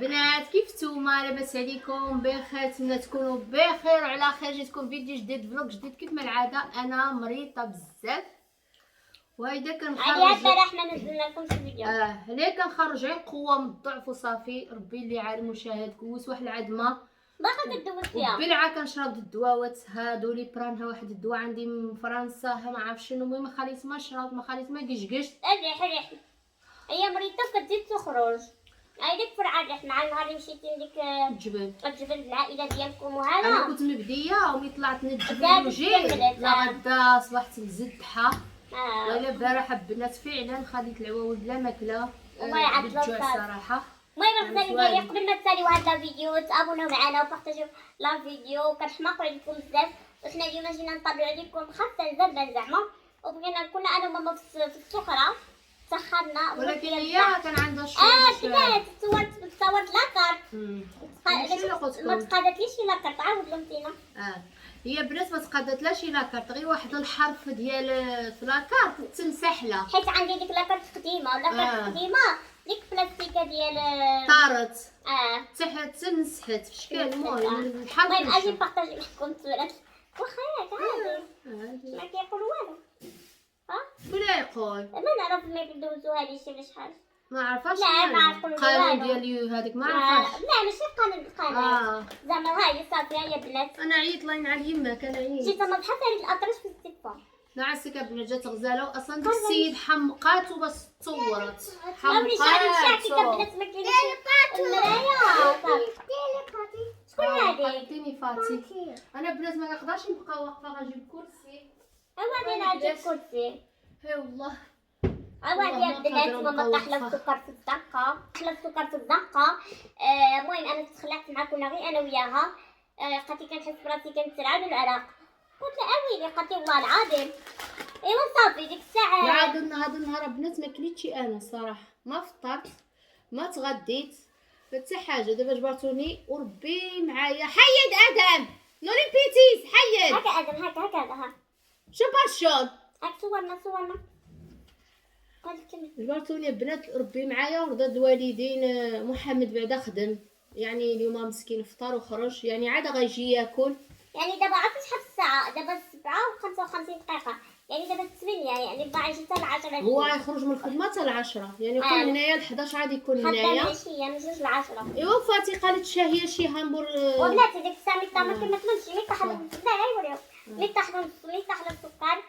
البنات كيف نتوما؟ لاباس عليكم؟ بخير؟ نتمنى تكونوا بخير وعلى خير. جيتكم فيديو جديد، فلوق جديد كيف ما العاده. انا مريضه بزاف وهيدا كنخرج حنا نزلنا لكم شي فيديو ليه كنخرج غير قوه من الضعف وصافي. ربي اللي عالم مشاهد كوس واحد العظمه باقا كدوز فيها وبالعا كنشرب الدواوات هادو لي برانها. واحد الدواء عندي من فرنسا ما عرف شنو، المهم خليت ما شرب ما خليت ما قشقش. ريح هي مريضه كتزيد تخرج. هايديك فرعه ريح مع النهار اللي مشيتي لديك الجبل بالعائله ديالكم وهذا. انا كنت مبديه وملي طلعت للجبل وجيت لا غدا صبحت نزدحه. ولا البارح البنات فعلا خديت العواود بلا ماكله بالجوع صراحه. المهم الغزالي قبل ما تساليو هذا الفيديو تابوناو معنا وبارطاجيو لا فيديو، كنحماقوا عليكم بزاف. وحنا اليوم جينا نطلعوا عليكم خاصه زبان زعما، وبغينا كنا انا وماما في السخره سخنا. ولكن هي كان عندها شويه بنات تصورت لاكارت ما تقادتليش لاكارت. عاود لمتينا هي بنات ما تقادتلاش لاكارت، غير واحد الحرف ديال في لاكارت تمسح لها، حيت عندي ديك لاكارت قديمه قديمه ديك بلاستيكه ديال طارت تمسحت في شكل. المهم الحرف المهم اجي نبارطاجي معكم الصورات واخا ياك عادي ما كيقول والو. ولا يقول ما نعرف ما كندوزوها لي شي شحال ما عرفاش. لا ما عرفوا القانون ديالي هذيك ما عرفاش. لا ماشي القانون زعما ها هي صافي. هي بنات انا عيط لاين على يماك. انا عيط جيت انا بحال هذيك الاطرش في السيفا نعسك بنات. جات غزاله واصلا ديك السيد حمقات وبس تصورت حمقات بنات ما كاينش المرايه. شكون هذيك؟ عطيني فاتي. انا بنات ما نقدرش نبقى واقفه غنجيب كرسي. انا غادي نجيب كرسي. هي والله هذه البنات ماما طاحله السكر في الزنقه المهم انا تخلعت معاكم غير انا وياها. قالت لي كنحس براسي كنترعب بالعراق. قلت لها اويلي. قالت لي والله العظيم ايوا صافي ديك الساعه. هذا النهار بنات ما كليتش انا الصراحه، ما فطرت ما تغديت حتى حاجه. دابا جبرتوني وربي معايا. حيد ادم لوليمبيتيز حيد هكا ادم هكا ها شو بارشون هاك صورنا جبرتوني البنات. ربي معايا ورضا الوالدين. محمد بعدا خدم يعني اليوم مسكين فطر وخرج، يعني عاد غيجي ياكل. يعني دابا عرفتي شحال الساعه؟ دابا 7:55 دقيقه، يعني دابا 8 يعني باغي يجي حتى 10. هو يخرج من الخدمه حتى 10 يعني يكون هنايا 11 عاد يكون هنايا. ماشي من 2 ل 10. ايوا فاتي قالت شاهيه شي هامبور وبلاتي ديك الساعه ملي ما كنمش ملي طاح لا غيوريو ملي طاح السكر.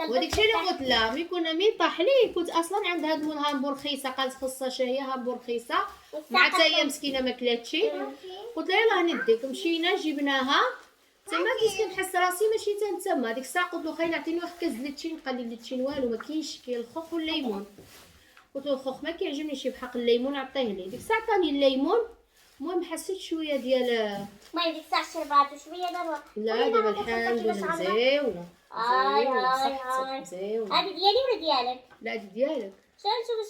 وديك الشيء اللي قلت لها ملي طاح لي كنت اصلا عند هاد الهامبور رخيصه. قالت خصها شاهيه هامبور رخيصه مع حتى هي مسكينه ما كلاتش. قلت لها يلاه نديك. مشينا جبناها تما كنت كنحس راسي ماشي تما. ديك الساعه قلت له خايل عطيني واحد كاس زلتشين. قال لي زلتشين والو ما كاينش، كاين الخوخ والليمون. قلت له الخوخ ما كيعجبني شي بحق الليمون عطيه لي. ديك الساعه عطاني الليمون. المهم حسيت شويه ديال المهم ديك الساعه شربات وشويه دابا. لا دابا الحمد لله مزيونه. هاي هذه ديالي ولا ديالك؟ لا هذه ديالك.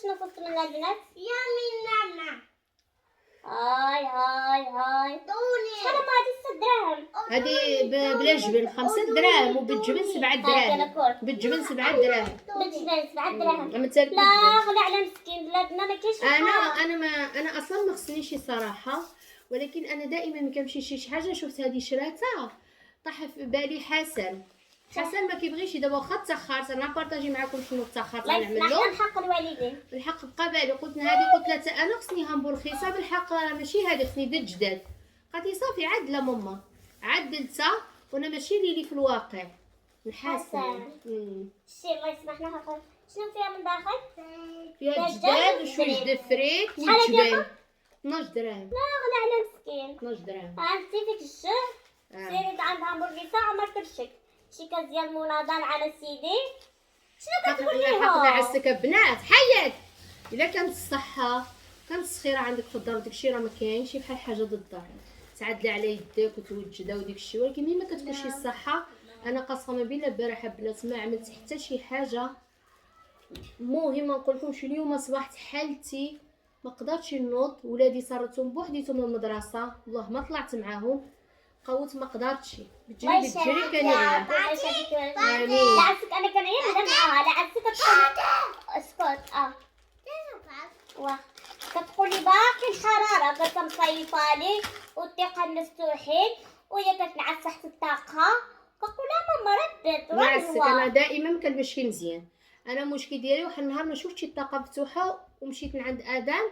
شنو فزت من البنات؟ يا من نانا. هاي شحال هادي 6 دراهم؟ هذه بلا جبن 5 دراهم وبالجبن 7 دراهم. بالجبن 7 دراهم. بالجبن 7 دراهم. لا غلا على مسكين بلادنا ما كاينش. انا اصلا ما خصنيش صراحه، ولكن انا دائما ملي كنمشي شي حاجه شفت هذه شراتها طاح في بالي حسن ما كيبغيش. دابا واخا تاخرت انا بارطاجي معكم شنو تاخرت غنعمل له الحق الوالدين. الحق بقى بالي. قلت هذه قلت لها انا خصني هامبور رخيصه بالحق ماشي هذه خصني ديال جداد. قالت لي صافي عدله ماما عدلتها وانا ماشي لي في الواقع الحسن. شتي الله يسمح لها. شنو فيها من داخل؟ فيها جداد وشويه جداد فريك وجبن 12 دراهم. لا غلا على مسكين 12 دراهم. انتي فيك الشهر سيري عند هامبورغيسه ما كرشك شي كاس ديال مناضل على سيدي. شنو كتقول ليهم؟ حقنا عسك بنات حيد. الا كانت الصحه كانت السخيره عندك في الدار داكشي راه ما كاينش بحال حاجه ضد الدار تعدلي على يديك وتوجدها وديك الشيء. ولكن ملي ما كتكونش الصحه انا قسما بالله البارحه بنات ما عملت حتى شي حاجه مهمه. نقول لكمش اليوم صبحت حالتي ما قدرتش نوض. ولادي صارتهم بوحديتهم المدرسه والله ما طلعت معاهم قوت ما قدرتش بتجري كنعيا. لا عسك انا كنعيا معاها. لا عسك اسكت كتقولي باخ باقي الحراره كتمصيفالي والثقه مفتوحين وهي كتنعس تحت الطاقه كنقول لها ماما ردت نعسك انا دائما ما كنلبسش مزيان. انا المشكل ديالي واحد النهار ما شفتش الطاقه مفتوحه ومشيت لعند اذان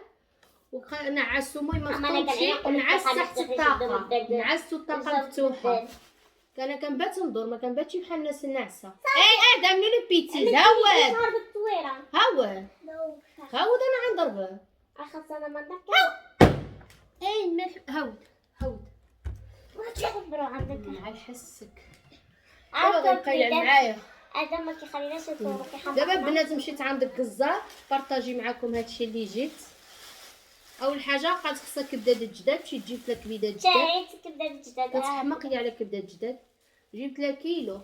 ونعس المهم ما فطرتش ونعس تحت الطاقه، نعست الطاقه مفتوحه. كنبات ندور ما كنباتش بحال الناس النعسه. اي ادم لي البيتي هاود هاود هاود انا غنضربه. انا ما ندرك اي ملح هاود هاود تكبروا عندك على حسك. عارفه غنقيل معايا هذا ما كيخليناش نصوروا دابا البنات. مشيت عند الجزار بارطاجي معكم هادشي اللي جيت. اول حاجه بقات خصها كبده الجداد، مشيت جبت لها كبده الجداد. شريت كبده الجداد كتحمق لي على كبده الجداد. جبت لها كيلو.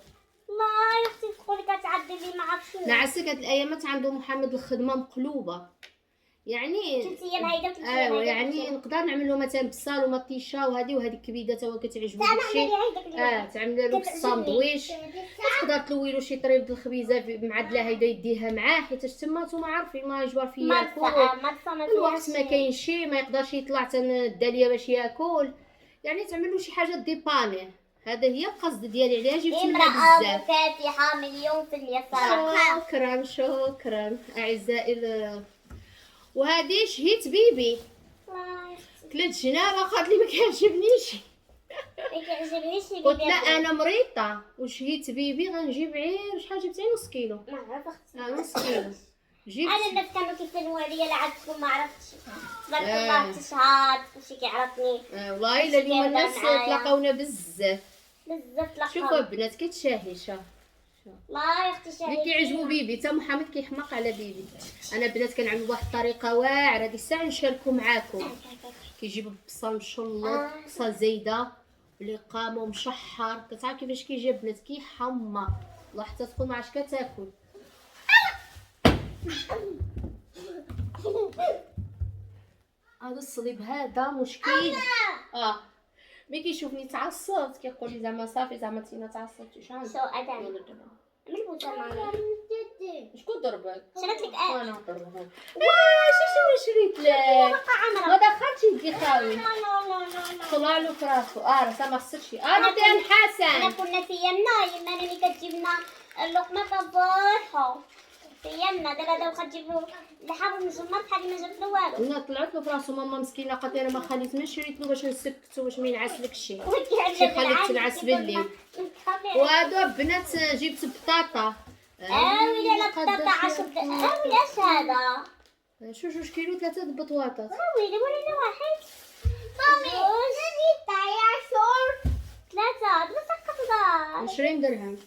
الله يا اختي تقولي كتعدي لي ما عرفت شنو نعسك هاد الايامات عنده محمد الخدمه مقلوبه يعني. 3 ايام هيدا و 3 ايام ايوا هيدا يعني نقدر نعمل له مثلا بصال ومطيشه وهذه الكبيده تا هو كتعجبو داكشي. تعمل له الساندويش. تقدر تلوي له شي طريف د الخبيزه معدله هيدا يديها معاه حيت تما نتوما عارفين ما يجبر فيه ياكل. الوقت ما كاينش شي ما يقدرش يطلع تن الداليه باش ياكل يعني تعمل له شي حاجه ديباني. هذا هي القصد ديالي عليها جبت منها امرأة بزاف. مكافحة مليون في المية صراحة. شكرا اعزائي. وهذه شهيت بيبي كلت جنابه قالت لي ما كيعجبنيش. ما كيعجبنيش قلت لا انا مريضه وشهيت بيبي غنجيب غير شحال جبتي نص كيلو. ما عرف اختي نص كيلو جبت. انا الناس كانوا كيفنوا عليا لعبتكم ما عرفتش تبارك الله تشهاد كلشي كيعرفني. والله الا اليوم الناس تلاقاونا بزاف تلاقاو. شوفوا البنات كيتشاهي شوف الله يا اختي شهيت اللي كيعجبو بيبي تا محمد كيحماق على بيبي. انا البنات كنعمل واحد الطريقه واعره هذه الساعه نشاركو معاكم. كيجيب البصل مشلط بصل زايده اللي قامو مشحر. كتعرف كيفاش كيجي البنات كيحمر والله حتى تكون ما عرفتش كتاكل. هذا الصليب هذا مشكل. ملي كيشوفني تعصبت كيقول لي زعما صافي زعما تينا تعصبتي شحال. شو ادم ملبوسه معايا شكون ضربك؟ شريت لك انا ضربك. شنو شريت لك؟ ما دخلتش يدي خاوي طلع له فراسو. راه ما خسرش. نعطيها انا لحسن. كنا في يمنا ملي كتجيب لنا اللقمه كنفرحوا في يمنا. دابا كتجيبو لحم مجمر بحال ما جبت له والو. انا طلعت له فراسو ماما مسكينه قالت لي انا ما خليت ما شريت له باش نسكتو باش ما ينعسلكش شي. شي خليت تنعس بالليل. وهادو البنات جبت بطاطا. ويلي لا بطاطا 10 ويلي اش هذا؟ جوج كيلو 3 بطواطات. ويلي ولينا واحد مامي ثلاثة بس 20 درهم.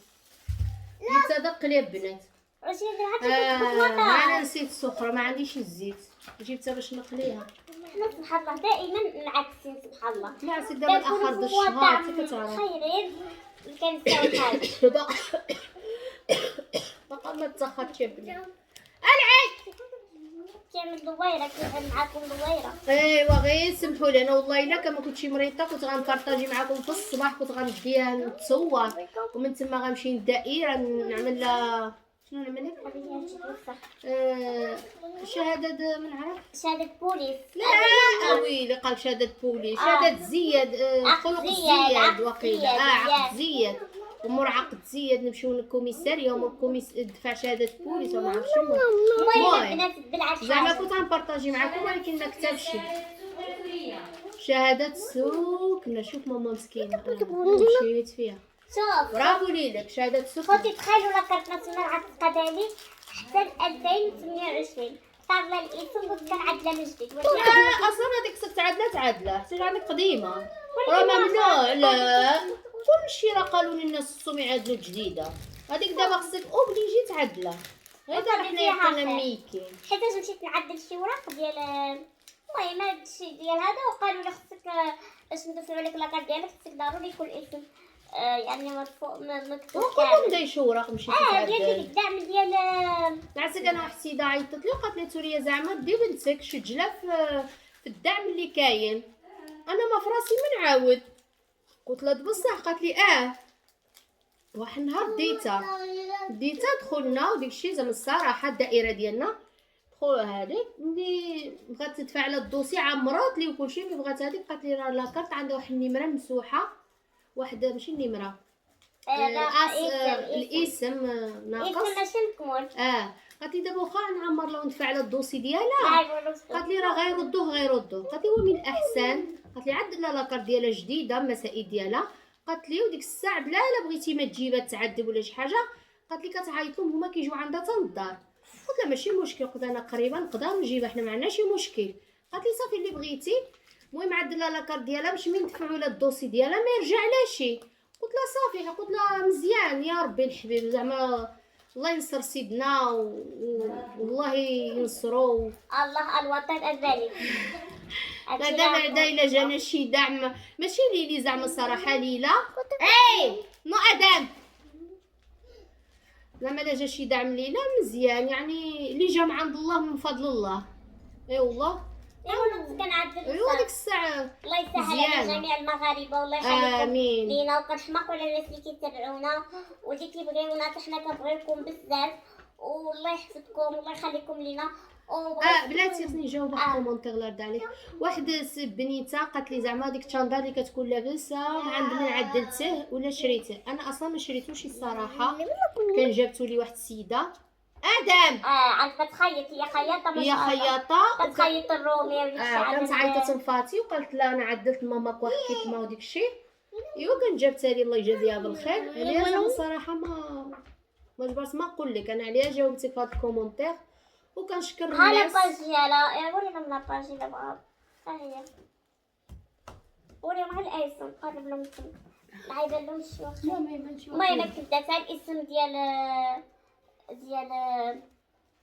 جبت هذا قليب بنات. 20 درهم انا نسيت السكر ما عنديش الزيت جبتها باش نقليها. حنا سبحان الله دائما معكسين سبحان الله. لا سيدي دابا الاخر د الشهر انت كتعرف خيرين كنساو حاجه باقا ما تسخرتش يا بني. كيعمل دويره كيعمل معاكم دويره. ايوا غير سمحوا لي انا والله الا كما كنتش مريضه كنت غنبارطاجي معكم في الصباح كنت غنديها نتصور ومن تما غنمشي للدائره نعمل لها شنو نعمل شهاده من عرف شهاده بوليس. لا ويلي قال شهاده بوليس شهاده زياد خلق زياد وقيله عقد زياد ومور عقد زياد نمشيو للكوميساريه ومور دفع شهاده بوليس وما عرف شنو. المهم زعما كنت غنبارطاجي معكم ولكن ما كتبش شهاده سكنه. شوف ماما مسكينه مشيت فيها. شوف برافو ليك شهاده سكنه. كنتي تخيلوا لا كارت ناسيونال عاد تقدالي حتى 2028 صار لها الاسم كنت كنعدلها من جديد. اصلا هذيك خصك تعدلها حتى عندك قديمه راه ممنوع. لا كلشي راه قالوا لي الناس خصهم يعدلوا الجديده هذيك دابا خصك اوبليجي تعدلها. هذا حنا كنا ميكين حيتاش مشيت نعدل شي وراق ديال المهم هذا الشيء ديال هذا وقالوا لي خصك باش ندفعوا لك لاكارت ديالك خصك ضروري يكون اسم يعني مرفوع مكتوب كامل. داي شي وراق مشيت ديال الدعم ديال نعسك. انا واحد السيده عيطت لي وقالت لي توريه زعما دي بنتك شجله في الدعم اللي كاين. انا ما فراسي ما نعاود قلت لها بصح قالت لي واحد النهار ديتها دخلنا وديك الشيء زعما الصراحه الدائره ديالنا خو هذيك ملي بغات تدفع على الدوسي عمرات لي وكلشي، ملي بغات هذيك قالت لي راه لاكارت عندها واحد النمره مسوحه، واحد ماشي النمره الاسم ناقص ماشي مكمول. قالت لي دابا واخا نعمر لو ندفع على الدوسي ديالها، قالت لي راه غيردوه. قالت لي هو من الاحسن، قالت لي عاد لاكارت ديالها جديده المسائل ديالها، قالت لي وديك الساعه بلا بغيتي ما تجيبها تعذب ولا شي حاجه، قالت لي كتعيط لهم هما كيجيو عندها حتى للدار. قلت لها ماشي مشكل، قلت انا قريبه نقدر نجيبها حنا ما عندناش شي مشكل. قالت لي صافي اللي بغيتي. المهم عاد لها لاكارت ديالها باش من ندفعوا لها الدوسي ديالها ما يرجع لها شي. قلت لها صافي، قلت لها مزيان يا ربي الحبيب زعما الله ينصر سيدنا والله ينصرو. الله الوطن الذليل. هذا بعدا الا جانا شي دعم ماشي ليلي زعما صراحه ليلى نو ادم زعما الا جا شي دعم ليلى مزيان، يعني اللي جا من عند الله من فضل الله. اي والله كنعذب ديك الساعه الله يسهل على جميع المغاربه والله يخليكم لينا، وكنحماقوا على الناس اللي كيتابعونا واللي كيبغيونا حتى حنا كنبغيوكم بزاف، والله يحفظكم والله يخليكم لينا. بلاتي خصني نجاوب على الكومونتير اللي رد عليه. واحد بنيته قالت لي زعما ديك الشاندار اللي كتكون لابسه عند من عدلته ولا شريته. انا اصلا ما شريتوش الصراحه، كان جابتو لي واحد السيده ادم عاد كتخيط، هي خياطه كتخيط الرومي وديك الشيء. كانت عيطت لفاتي وقالت لها انا عدلت ماماك واحد الكتمه وديك الشيء. ايوا كان جابتها لي الله يجازيها بالخير. عليها الصراحه ما جبرت ما نقول لك انا عليها جاوبتك في هذا الكومونتير وكنشكر الناس. ها لاباج ديالها ورينا من لاباج الا بغا. ها هي وريهم غير الاسم قرب لهم السم ما يبان لهمش واخا. المهم كتبتها الاسم ديال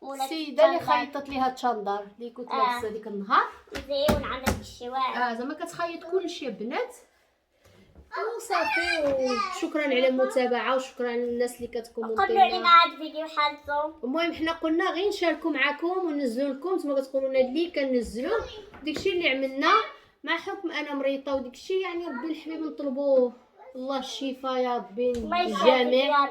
السيده اللي خيطت ليها الشاندار اللي كنت لابسه ديك النهار مزيون على داك الشيء واعر. زعما كتخيط كلشي بنات وصافي. وشكرا على المتابعه وشكرا للناس اللي كتكومونتي قبلوا علينا هاد الفيديو حالته. المهم حنا قلنا غير نشاركوا معكم وننزلوا لكم نتوما كتقولوا لنا اللي كننزلوا داكشي اللي عملنا مع حكم انا مريضه وداكشي. يعني ربي الحبيب نطلبوا الله الشفاء يا ربي للجميع.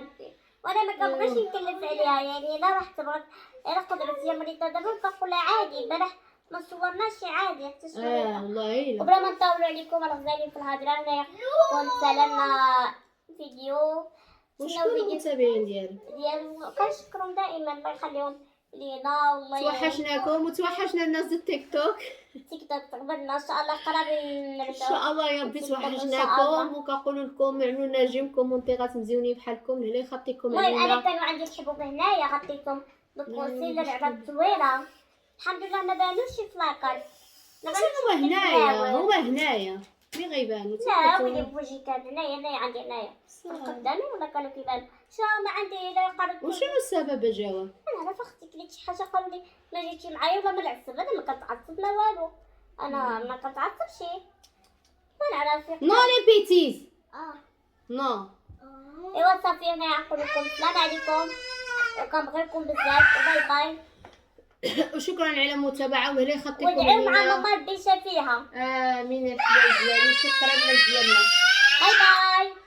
وانا ما كنبغيش نكلف عليها، يعني الا راح تبغى الا قدرت هي مريضه دابا كنقول لها عادي البارح ما صورناش عادي حتى شويه والله الا وبلا ما نطولوا عليكم راه غزالين في الهضره. انا كنت سالنا فيديو وشكون المتابعين ديالو كنشكرهم دائما الله يخليهم لينا والله توحشناكم وتوحشنا الناس ديال التيك توك. تيك توك تقبلنا ان شاء الله قراب نرجعوا ان شاء الله يا ربي توحشناكم وكنقولوا لكم عملوا لنا جيم كومونتيرات مزيونين بحالكم اللي يخطيكم علينا. المهم انا كانوا عندي الحبوب هنايا غطيتهم بالكونسيلر لعبه زوينه الحمد لله ما بانوش في لاكارت. هو هنايا مي غيبانو لا ويلي بوجهي كان هنايا عندي هنايا قدامي ولا كانوا كيبانو ما عندي لا قررت. وشنو السبب جوا؟ انا فختك لك شي حاجه قالوا لي ما جيتي معايا ولا ما العصب. انا ما كنتعصب لا والو، انا ما كنتعصبش ما نعرف. نو لي بيتيز نو. ايوا صافي انا نقول لكم السلام عليكم وكنبغيكم بزاف وباي باي. وشكرا على المتابعه وهلا يخطيكم ودعيو مع ماما ربي يشافيها. امين الحبايب ديالي. شكرا للناس ديالنا. باي باي.